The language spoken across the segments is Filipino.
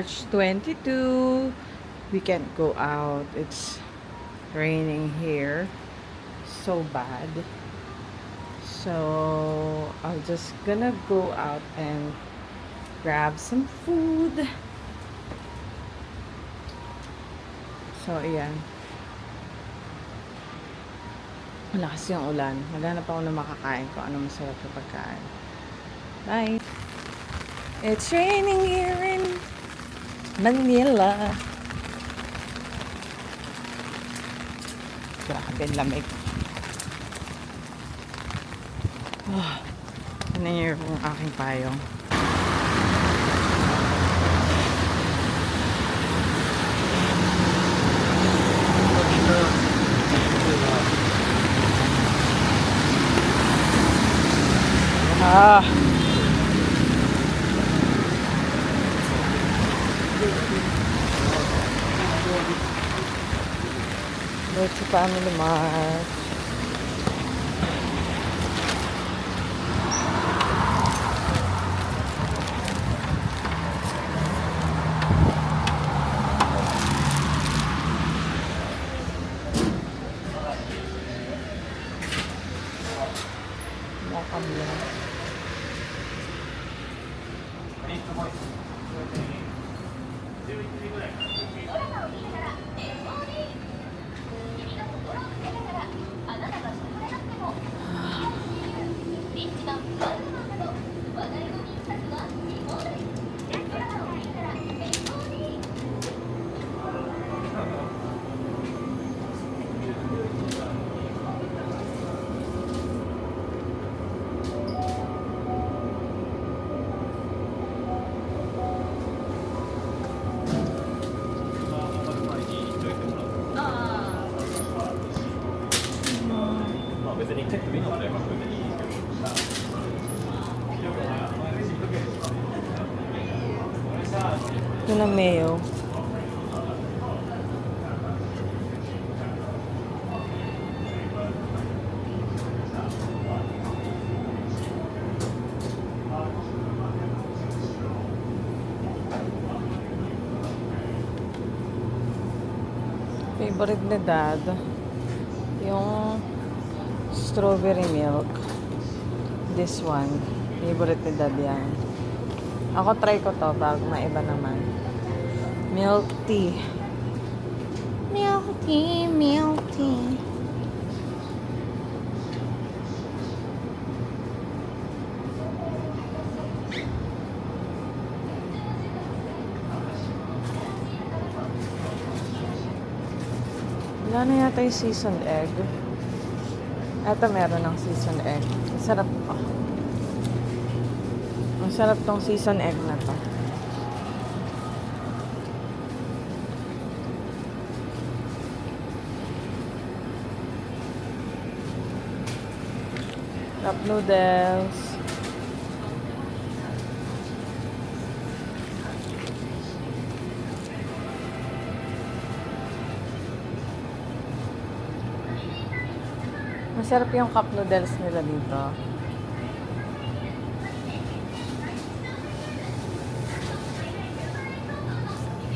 March 22. We can't go out. It's raining here. So bad. So, I'm just gonna go out and grab some food. So, ayan. Malakas yung ulan. Maghanap ako ng makakain ko. Ano masarap na pagkain. Bye! It's raining here in Manila. Grabe, lamig. Oh, ano yung aking payong. Ah. Go to Family Mart. Nakabila. Ito na mayo. Favorite ni Dad yung strawberry milk. This one. Favorite ni Dad yan. Ako try ko to bago maiba naman. Milk tea. Milk tea, milk tea. Wala na yata yung seasoned egg. Ito meron ng seasoned egg. Masarap pa. Masarap tong seasoned egg na to. Cup noodles. Masarap yung cup noodles nila dito.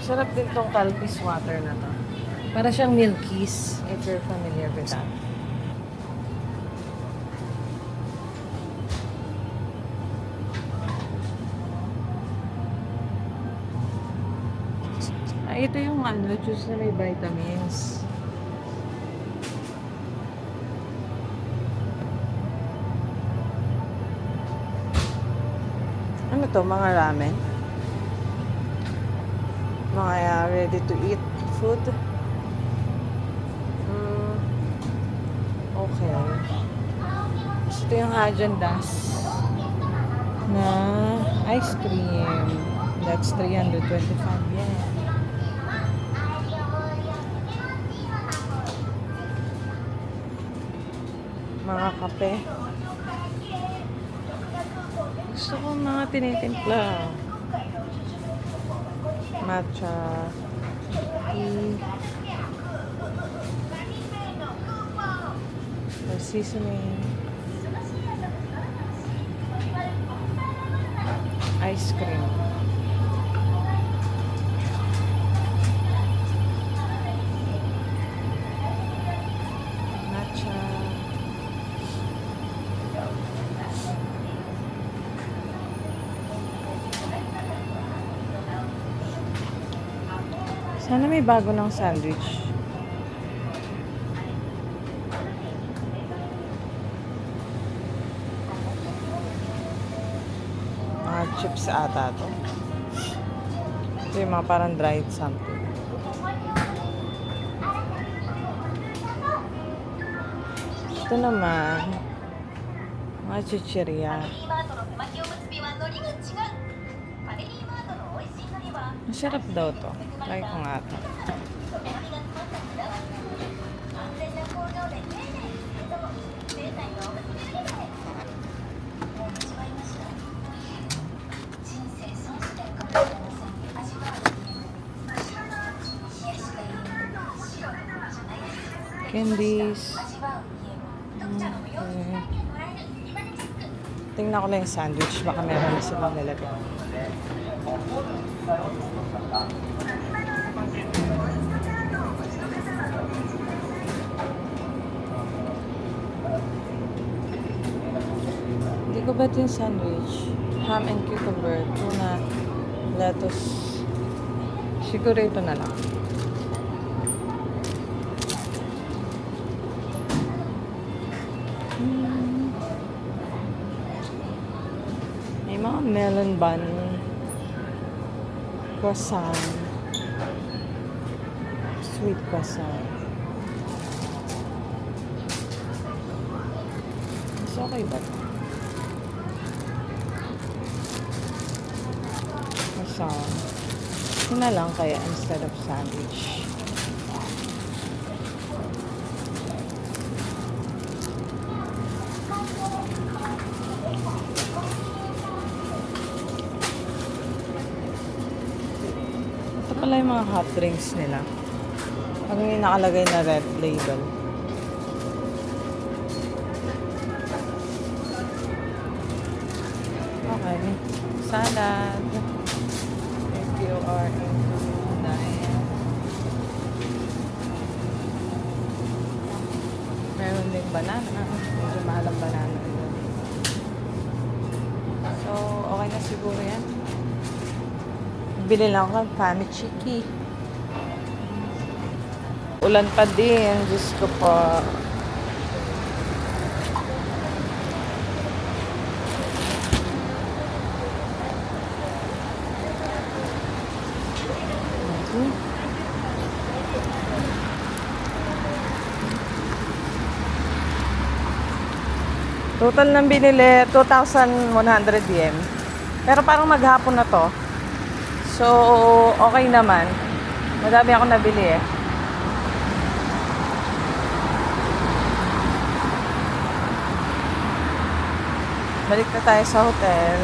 Masarap din tong Calpis water na to. Para siyang Milky's, if you're familiar with that. Ito yung juice na may vitamins. Ano to? Mga ramen? Mga ready to eat food? Okay. Ito yung Häagen-Dazs na ice cream. That's 325 yen. Mga kape. Gusto ko mga tinitimpla. Matcha. Tea. Or seasoning. Ice cream. Sana may bago ng sandwich. Mga chips ata to. Ito yung mga parang dried something. Ito naman, mga chichirya. Masarap daw to. Try ko nga to. Candies. Okay. Tingnan ko lang yung sandwich. Baka meron na silang nilagay. Hindi ko bet yung sandwich. Ham and cucumber, tuna, lettuce. Siguro ito na lang. May mga melon bun, croissant, sweet croissant. Mas okay ba ito? Croissant. Ito na lang kaya instead of sandwich. Ito pala yung mga hot drinks nila. Pag may nakalagay na red label. Okay. Salad. If you are into diet. Meron din banana. Medyo mahal ang banana. So, okay na siguro yan. Bili lang ako ng Famichiki. Ulan pa din. Diyos ko po. Total ng binili, 2,100 yen. Pero parang maghapon na to. So, okay naman. Madami ako nabili eh. Balik na tayo sa hotel.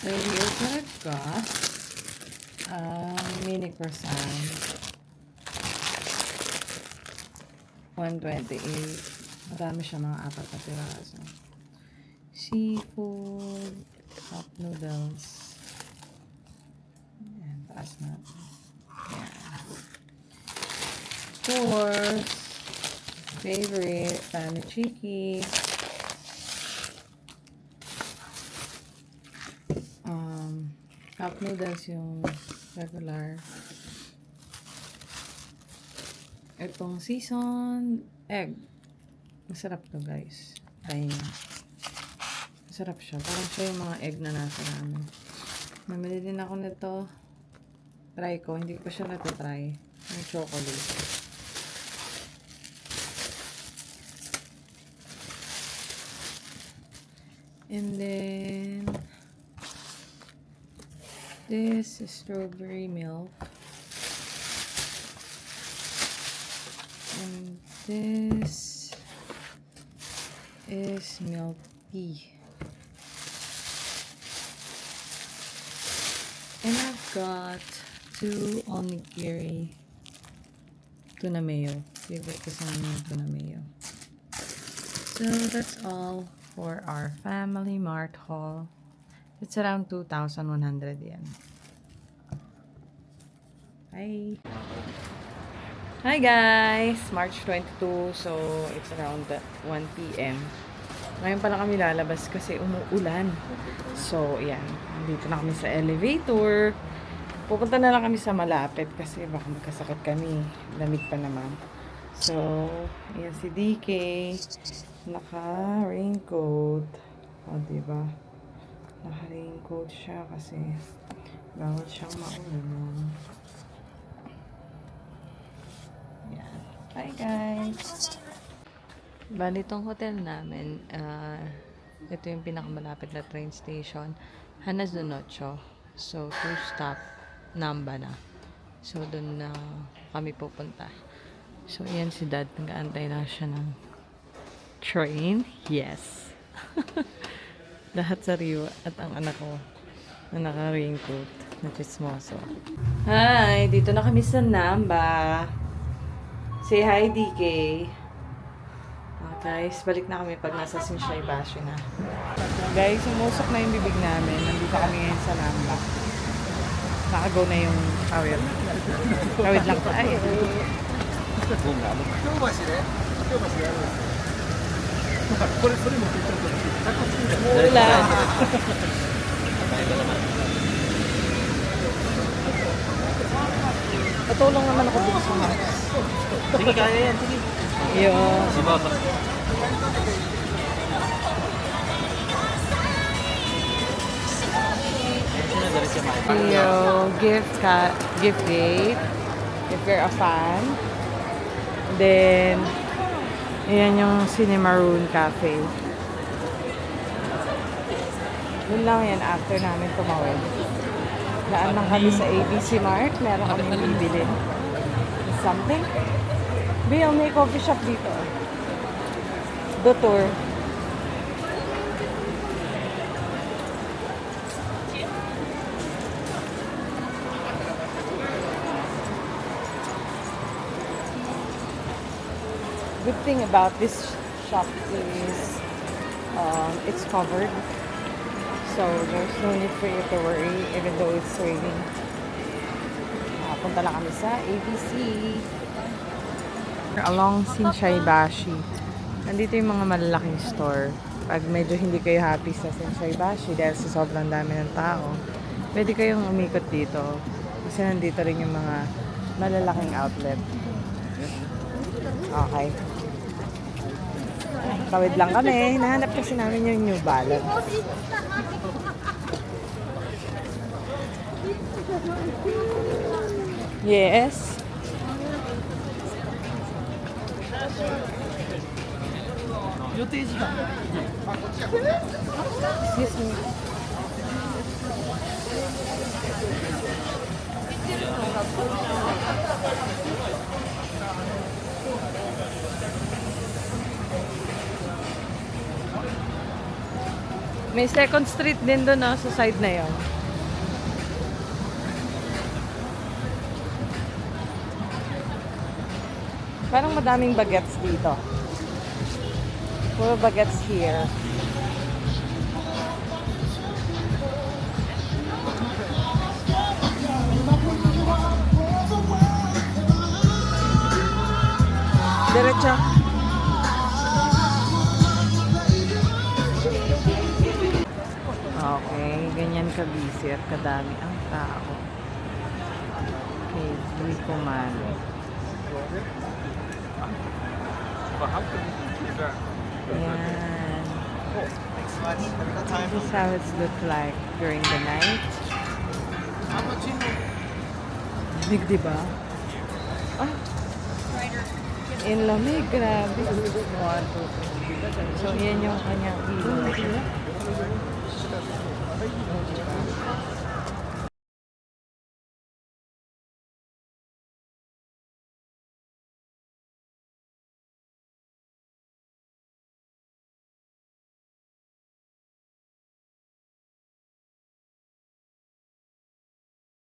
So, here's what I've got. Mini croissant. 128. Marami siya, mga 4 na piraso. Seafood. Cup noodles. Ayan, taas natin. Ayan. Of course, favorite, Famichiki. Cup noodles yung regular. Itong seasoned egg. Masarap to, guys. Try nyo. Masarap siya. Parang siya yung mga egg na nasa namin. Namili din ako nito. Try ko. Hindi ko pa siya natatry. Yung chocolate. And then this is strawberry milk. And this is milk tea. And I've got 2 onigiri tuna mayo. Favorite ko sa yung tuna mayo. So that's all for our Family Mart haul. It's around 2,100 yen. Bye! Hi guys! March 22, so it's around 1 p.m. Ngayon pala kami lalabas kasi umuulan. So, ayan. Dito na kami sa elevator. Pupunta na lang kami sa malapit kasi baka magkasakit kami. Lamig pa naman. So, ayan si DK. Naka-raincoat. O, diba? Naka-raincoat siya kasi bawal siyang maulan. Yan. Hi guys! Bali, itong hotel namin, ito yung pinakamalapit na train station, Hanazunocho. So, 2 stop, Namba na. So, doon na kami pupunta. So, ayan si Dad. Nag-aantay na siya ng train. Yes! Lahat sariwa. At ang anak ko na naka-raincoat na chismoso. Hi! Dito na kami sa Namba. Say hi, DK. Guys, balik na kami pag nasa Shinsai Bashi na. Guys, sumusok na yung bibig namin. Nandito kami ngayon sa Namba. Nakago na yung kawit. Kawit lang pa. Ay, Mulan. Patulong naman ako dito sa house. Sige, kaya yan. Sige. Yun. Yo, gift date. If you're a fan. Then, ayan yung Cinemaroon Cafe. Yun lang yan after namin tumawid. Daan lang kami sa ABC Mart. Meron kami bibili. Something. Bill, may coffee shop dito. The tour. Good thing about this shop is it's covered. So, there's no need for you to worry even though it's raining. Punta lang kami sa ABC. Along Shinsai Bashi. Nandito yung mga malalaking store. Pag medyo hindi kayo happy sa Shinsai Bashi dahil sa sobrang dami ng tao, pwede kayong umikot dito. Kasi nandito rin yung mga malalaking outlet. Okay. Tawid lang kami. Nahanap kasi namin yung New Balance. Yes. Excuse me. May second street din doon, no, sa side na yon. Parang madaming bagets dito. Puro bagets here. Diretso. Okay, ganyan ka-busy at kadami ang tao. Okay, Buiko Man. Ayan. This is how it looks like during the night. Big, diba? Ah! In lamig, grabe. So, yan yung kanyang ilaw.